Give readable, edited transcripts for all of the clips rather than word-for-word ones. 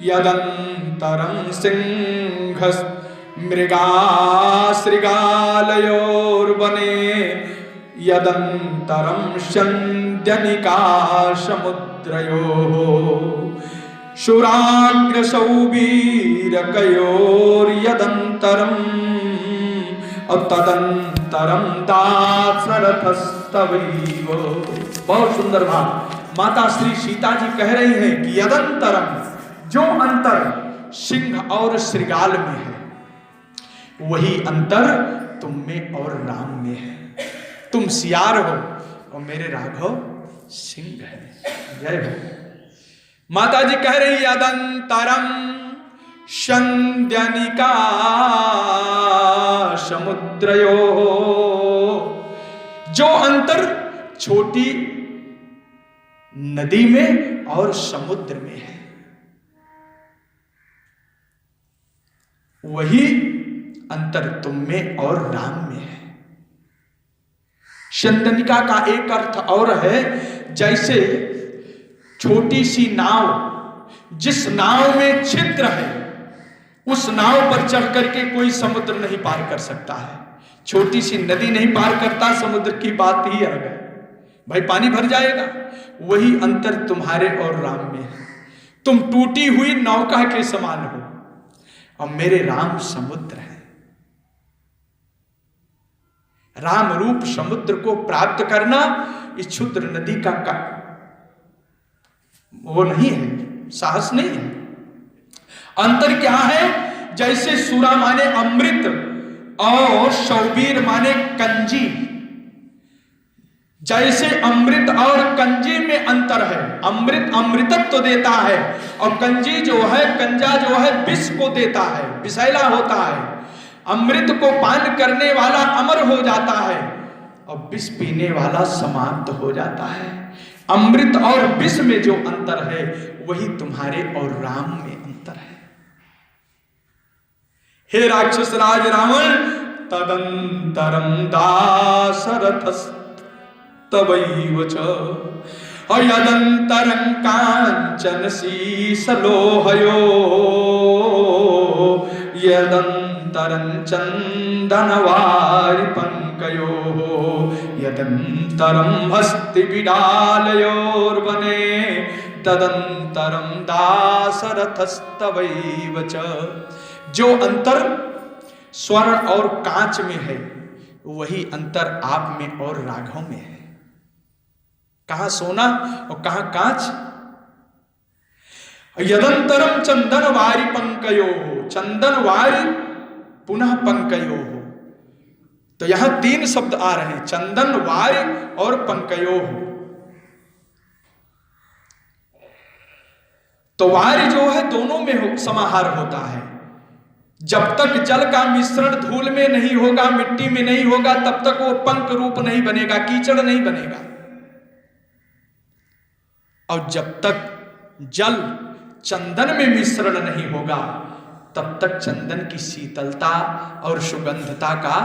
यदंतरं सिंहस् मृगासृगालयोर्वने यदंतरं स्यन्द्यनिका समुद्रयोः शूराग्रसौवीरकयोर्यदंतरं तदंतरं दाशरथस्तवैव। बहुत सुंदर भाव माता श्री सीता जी कह रही हैं कि यदंतरम, जो अंतर सिंह और श्रृगाल में है वही अंतर तुम में और राम में है। तुम सियार हो और मेरे राघव सिंह है। जय हो। माता जी कह रही यदंतरम स्यन्द्यनिका समुद्रयो, जो अंतर छोटी नदी में और समुद्र में है वही अंतर तुम में और राम में है। स्यन्द्यनिका का एक अर्थ और है, जैसे छोटी सी नाव, जिस नाव में छिद्र है उस नाव पर चढ़ करके कोई समुद्र नहीं पार कर सकता है। छोटी सी नदी नहीं पार करता, समुद्र की बात ही आ गई, भाई पानी भर जाएगा। वही अंतर तुम्हारे और राम में है। तुम टूटी हुई नौका के समान हो और मेरे राम समुद्र है। राम रूप समुद्र को प्राप्त करना इस क्षुद्र नदी का वो नहीं है, साहस नहीं है। अंतर क्या है? जैसे सुरा माने अमृत और शौबीर माने कंजी, जैसे अमृत और कंजी में अंतर है। अमृत अमृतत्व तो देता है और कंजी जो है, कंजा जो है विष को देता है, विषैला होता है। अमृत को पान करने वाला अमर हो जाता है और विष पीने वाला समाप्त हो जाता है। अमृत और विष में जो अंतर है वही तुम्हारे और राम में अंतर है। हे राक्षस राज रावण, तदंतरं दाशरथस्तवैव च यदंतरं कांचन शीसलोहयो यदंतरं चन्दनवारिपङ्कयो यदंतरं हस्तिबिडालयोर्वने तदंतरं दाशरथस्तवैव च। जो अंतर स्वर्ण और कांच में है वही अंतर आप में और राघव में है। कहां सोना और कहां कांच? यदंतरम चंदन वारी पंकयो, चंदन वारी पुनः पंकयो। तो यहां तीन शब्द आ रहे हैं, चंदन वारी और पंकयो। तो वारी जो है दोनों में समाहार होता है। जब तक जल का मिश्रण धूल में नहीं होगा, मिट्टी में नहीं होगा, तब तक वो पंक रूप नहीं बनेगा, कीचड़ नहीं बनेगा। और जब तक जल चंदन में मिश्रण नहीं होगा तब तक चंदन की शीतलता और सुगंधता का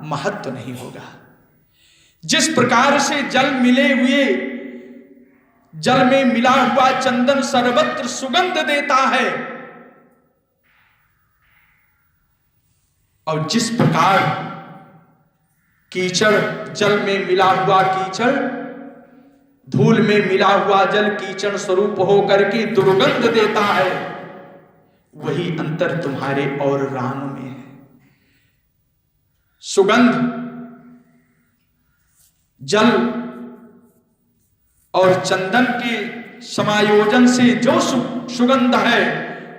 महत्व नहीं होगा। जिस प्रकार से जल में मिला हुआ चंदन सर्वत्र सुगंध देता है, और जिस प्रकार कीचड़, जल में मिला हुआ कीचड़, धूल में मिला हुआ जल कीचड़ स्वरूप होकर के दुर्गंध देता है, वही अंतर तुम्हारे और राम में है। सुगंध, जल और चंदन के समायोजन से जो सुगंध है,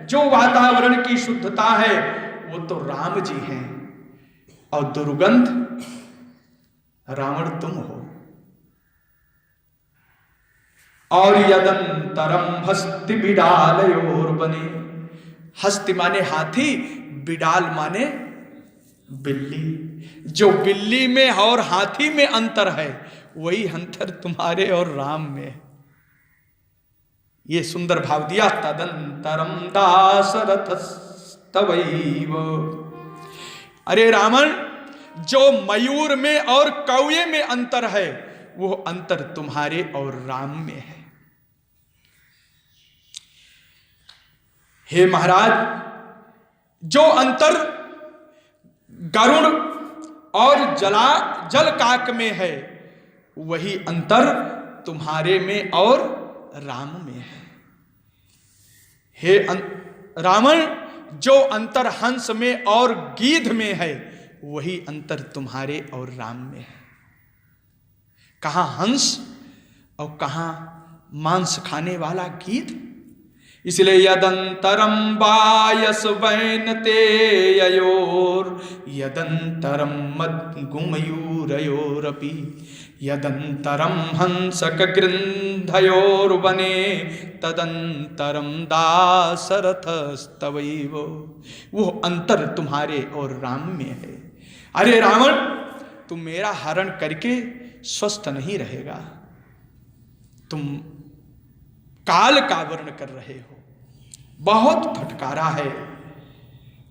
जो वातावरण की शुद्धता है, वो तो राम जी हैं। और दुर्गंध रावण तुम हो। और यदंतरम हस्ति बिडालयोर्वने, हस्ति माने हाथी, बिडाल माने बिल्ली। जो बिल्ली में और हाथी में अंतर है वही अंतर तुम्हारे और राम में है। ये सुंदर भाव दिया, तदंतरम दाशरथस्तवैव। अरे रावण, जो मयूर में और कौए में अंतर है वो अंतर तुम्हारे और राम में है। हे महाराज, जो अंतर गरुड़ और जल काक में है, वही अंतर तुम्हारे में और राम में है। हे रावण, जो अंतर हंस में और गीध में है, वही अंतर तुम्हारे और राम में है। कहां हंस और कहां मांस खाने वाला गीध। इसलिए यदंतरम बायस वैनते ययोर यदंतरम मद्गुमयूरयोरपि यदंतरम हंसक गृंधयोर्वने तदंतरम दाशरथस्तवैव। वो अंतर तुम्हारे और राम में है। अरे रावण, तुम मेरा हरण करके स्वस्थ नहीं रहेगा, तुम काल का वर्ण कर रहे हो। बहुत फटकारा है,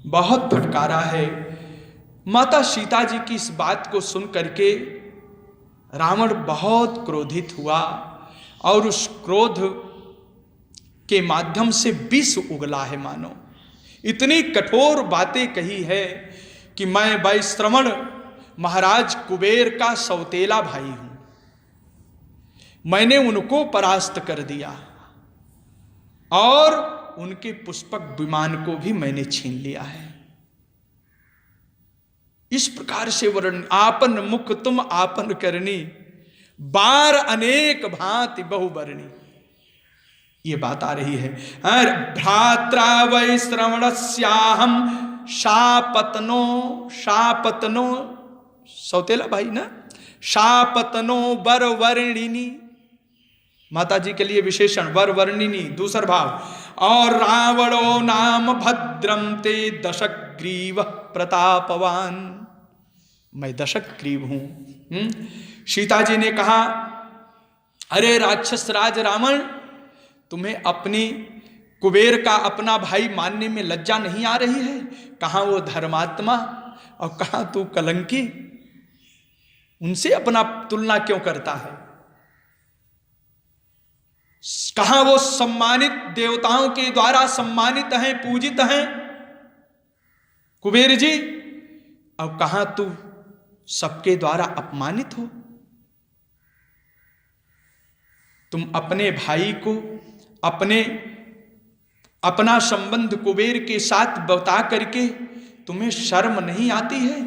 बहुत फटकारा है। माता सीता जी की इस बात को सुन करके रावण बहुत क्रोधित हुआ और उस क्रोध के माध्यम से विष उगला है मानो। इतनी कठोर बातें कही है कि मैं वैश्रवण महाराज कुबेर का सौतेला भाई हूं, मैंने उनको परास्त कर दिया और उनके पुष्पक विमान को भी मैंने छीन लिया है। इस प्रकार से वर्ण आपन मुख तुम आपन करनी, बार अनेक भांति बहुबरणी, ये बात आ रही है। भ्रात्रा वैश्रवणस्याहम शापतनो, शापतनो सौतेला भाई ना, शापतनो वरवर्णिनी, माता जी के लिए विशेषण वरवर्णिनी, दूसर भाव। और रावणो नाम भद्रम ते दशग्रीव प्रतापवान, मैं दशग्रीव हूं। सीता जी ने कहा, अरे राक्षस राज रावण, तुम्हें अपनी कुबेर का अपना भाई मानने में लज्जा नहीं आ रही है? कहां वो धर्मात्मा और कहां तू कलंकी, उनसे अपना तुलना क्यों करता है? कहां वो सम्मानित, देवताओं के द्वारा सम्मानित हैं, पूजित हैं कुबेर जी, और कहां तू सबके द्वारा अपमानित हो? तुम अपने भाई को अपना संबंध कुबेर के साथ बता करके तुम्हें शर्म नहीं आती है?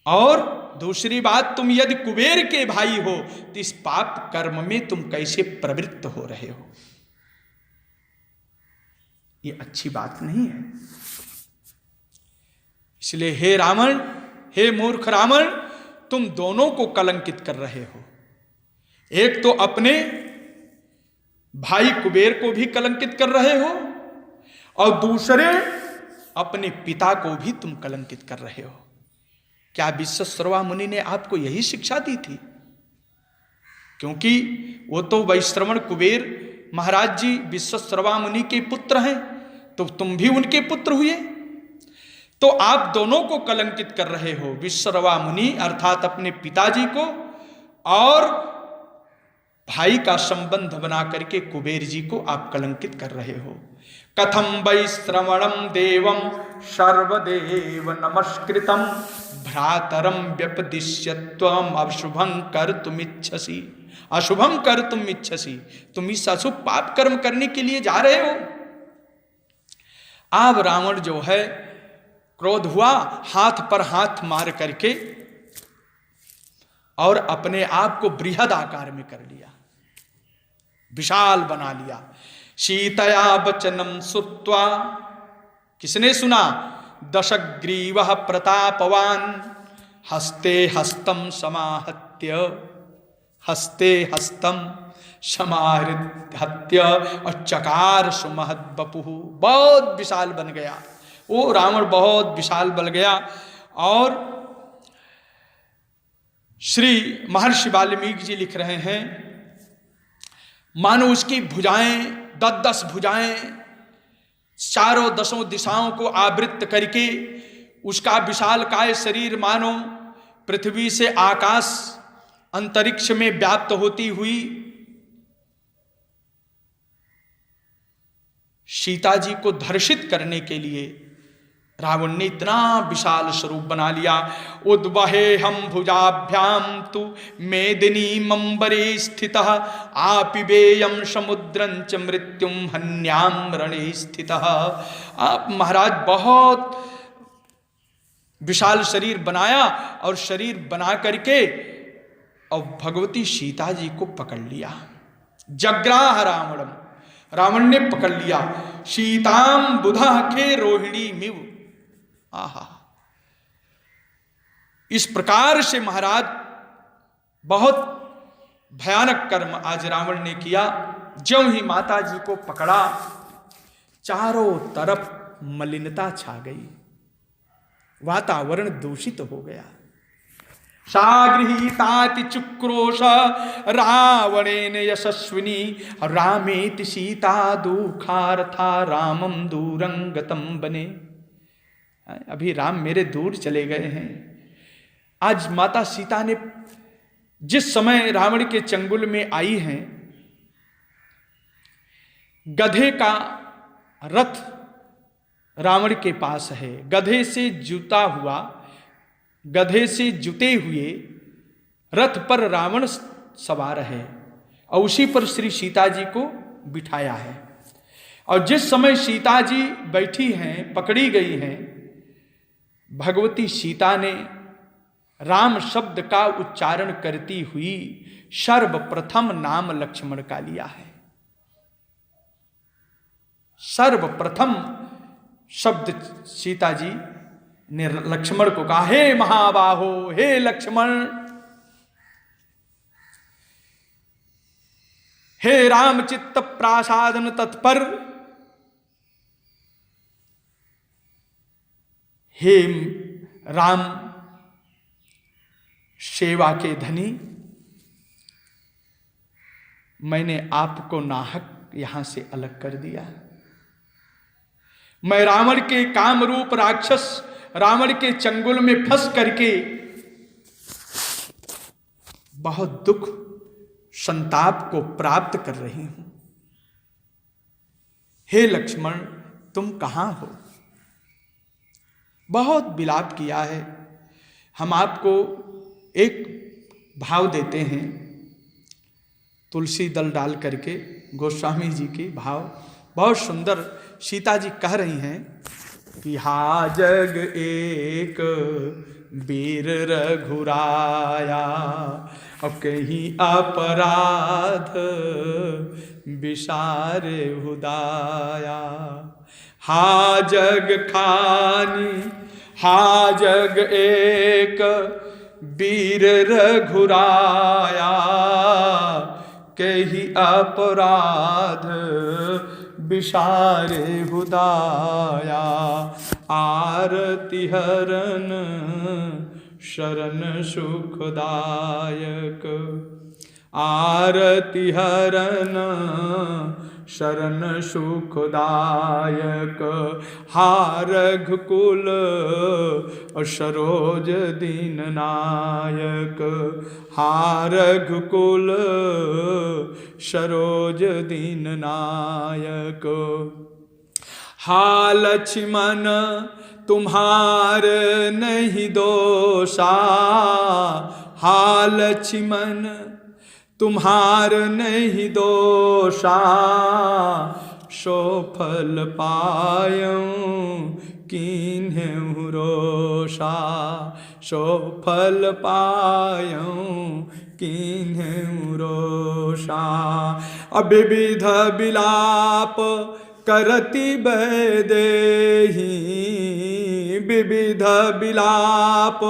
और दूसरी बात, तुम यदि कुबेर के भाई हो तो इस पाप कर्म में तुम कैसे प्रवृत्त हो रहे हो? ये अच्छी बात नहीं है। इसलिए हे रावण, हे मूर्ख रावण, तुम दोनों को कलंकित कर रहे हो। एक तो अपने भाई कुबेर को भी कलंकित कर रहे हो और दूसरे अपने पिता को भी तुम कलंकित कर रहे हो। क्या विश्वश्रवा मुनि ने आपको यही शिक्षा दी थी? क्योंकि वो तो वैश्रवण कुबेर महाराज जी विश्वश्रवा मुनि के पुत्र हैं, तो तुम भी उनके पुत्र हुए, तो आप दोनों को कलंकित कर रहे हो। विश्वश्रवा मुनि अर्थात अपने पिताजी को और भाई का संबंध बना करके कुबेर जी को आप कलंकित कर रहे हो। कथम वैश्रवणम देवम सर्वदेव नमस्कृतम भ्रातरम व्यपदिश्यत्वम अशुभं कर्तुमिच्छसि, अशुभम कर्तुमिच्छसि, तुम इस अशुभ पाप कर्म करने के लिए जा रहे हो। अब रावण जो है क्रोध हुआ, हाथ पर हाथ मार करके और अपने आप को बृहद आकार में कर लिया, विशाल बना लिया। सीतया वचनम श्रुत्वा, किसने सुना? दशग्रीवः प्रतापवान हस्ते हस्तम समाहत्य, हस्ते हस्तम समाहत्य और चकार सुमहद बपुः, बहुत विशाल बन गया वो रावण, बहुत विशाल बन गया। और श्री महर्षि वाल्मीकि जी लिख रहे हैं, मानो उसकी भुजाएं 10 भुजाएं चारों 10 दिशाओं को आवृत्त करके उसका विशालकाय शरीर मानो पृथ्वी से आकाश अंतरिक्ष में व्याप्त होती हुई सीता जी को धर्षित करने के लिए रावण ने इतना विशाल स्वरूप बना लिया। उद्वहे हम भुजाभ्याम तु मेदिनी मंबरे स्थितः आपिबेयम समुद्रं च मृत्युम हन्याम रणे स्थितः। आप महाराज बहुत विशाल शरीर बनाया और शरीर बना करके और भगवती सीता जी को पकड़ लिया। जग्राह रावणम, रावण ने पकड़ लिया। सीताम बुधा के रोहिणी मिव। आहा, इस प्रकार से महाराज बहुत भयानक कर्म आज रावण ने किया। ज्यों ही माता जी को पकड़ा, चारों तरफ मलिनता छा गई, वातावरण दूषित हो गया। सागृहीताति चुक्रोश रावणेन यशस्विनी रामेति सीता दुखार्था रामम दूरंगतम बने। अभी राम मेरे दूर चले गए हैं। आज माता सीता ने जिस समय रावण के चंगुल में आई हैं, गधे का रथ रावण के पास है, गधे से जुता हुआ, गधे से जुते हुए रथ पर रावण सवार है और उसी पर श्री सीता जी को बिठाया है। और जिस समय सीता जी बैठी हैं, पकड़ी गई हैं, भगवती सीता ने राम शब्द का उच्चारण करती हुई सर्वप्रथम नाम लक्ष्मण का लिया है। सर्वप्रथम शब्द सीता जी ने लक्ष्मण को कहा, हे महाबाहो, हे लक्ष्मण, हे रामचित्त प्रासादन तत्पर, हे राम सेवा के धनी, मैंने आपको नाहक यहां से अलग कर दिया। मैं रावण के काम रूप राक्षस रावण के चंगुल में फंस करके बहुत दुख संताप को प्राप्त कर रही हूं। हे लक्ष्मण, तुम कहां हो? बहुत विलाप किया है। हम आपको एक भाव देते हैं, तुलसी दल डाल करके गोस्वामी जी की भाव बहुत सुंदर। सीता जी कह रही हैं कि हा जग एक वीर रघुराया, अब कहीं अपराध विसारे हुदाया। हा जग खानी, हा जग एक वीर रघुराया, कहीं अपराध विसारे हुदाया। आरती हरन शरण सुखदायक, आरती हरन शरण सुखदायक। हा रघुकुल सरोज दीन नायक, हा रघुकुल सरोज दीन नायक। हा लक्ष्मण तुम्हार नहीं दोषा, हा लक्ष्मण तुम्हार नहीं दोषा। सो फल पायूं कीन्हूं रोषा, सो फल पायूं कीन्हूं रोषा। विविध विलाप करति वैदेही, विविध विलाप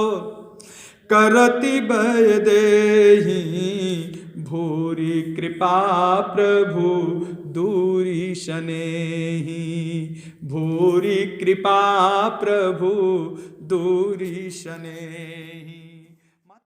करति वैदेही। भूरि कृपा प्रभु दूरी शनेहि, भूरि कृपा प्रभु दूरी शनेहि।